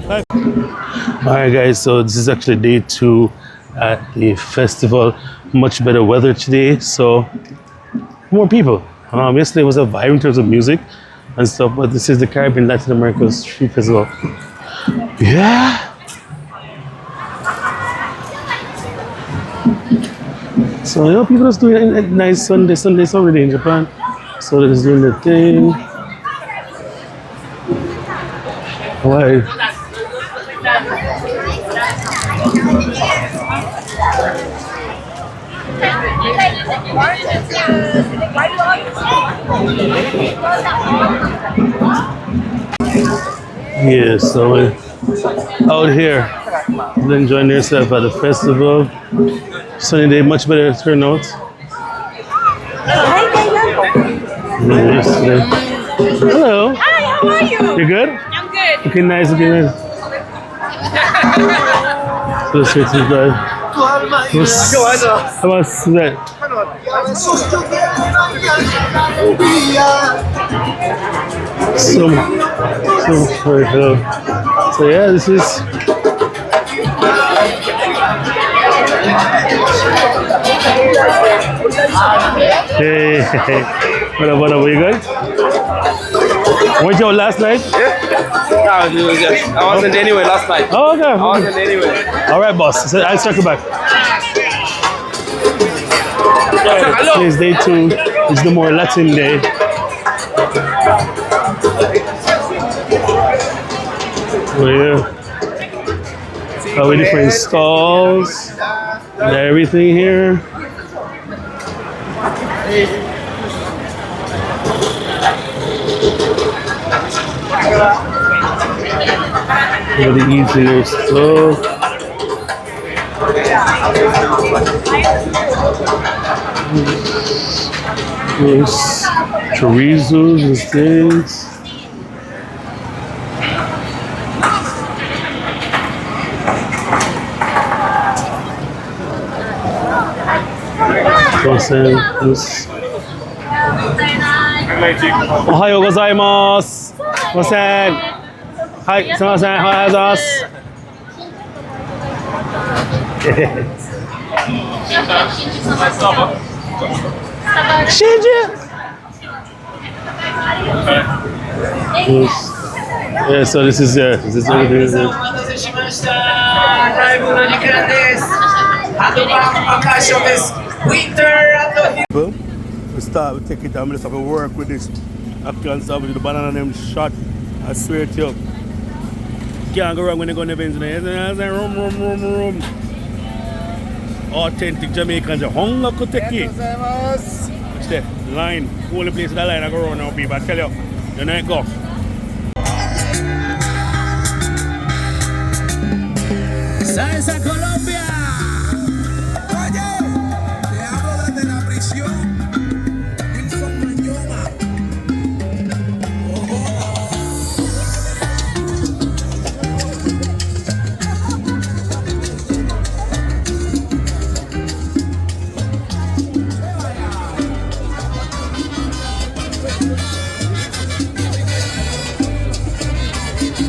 Alright guys, so this is actually day 2 at the festival. Much better weather today, so more people. Yesterday was a vibe in terms of music and stuff, but this is the Caribbean Latin America Street Festival. Yeah. So people just doing a nice Sunday's already in Japan. So they're just doing the thing. Why? Yeah, so we're out here enjoying yourself at the festival. Sunny day, much better turnout. Yesterday. Hello. Hi, how are you? You good? I'm good. Looking nice, looking nice. So let's see that. How about that? Hello. So yeah, this is hey, what up, were you good? Went your last night? Yeah, I wasn't anywhere last night. Oh, okay. I wasn't anywhere. All right, boss. So I'll circle back. Today's day 2. It's the more Latin day. Oh, yeah. With different stalls and everything here. Really easier stuff. There's chorizos and things. Ohayo gozaimasu. Sumimasen. Hi, sumimasen. Ohayo gozaimasu. Shinju. Yeah, so this is everything. We start, we take it and we just have to work with this African stuff with the banana them shot. I swear to you. Can't go wrong when you go in the Benz. Room. Authentic Jamaicans, hunger could take it. Watch that line. Only place that line I go around now, people. I tell you, you know it go. Salsa Colombia. Oye, te hablo desde la prisión. Wilson Mañoma.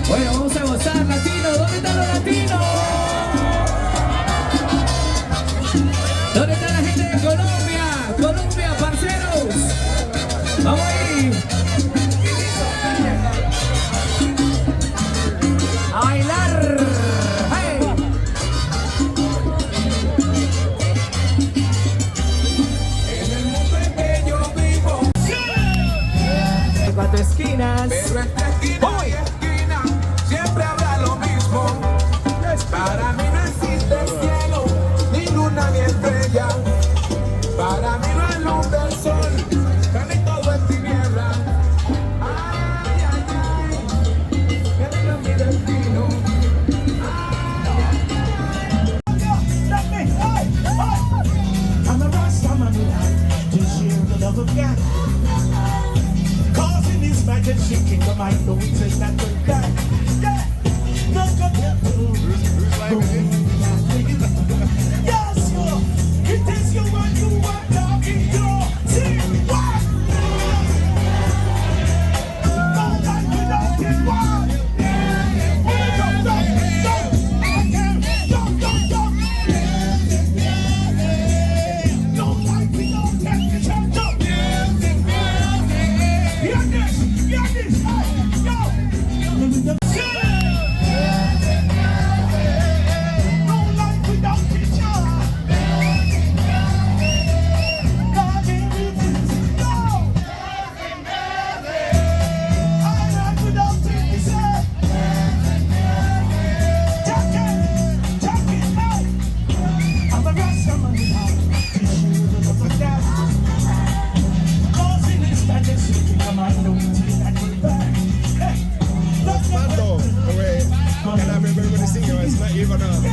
Bueno, vamos a gozar, latino. ¿Dónde están los latinos? gonna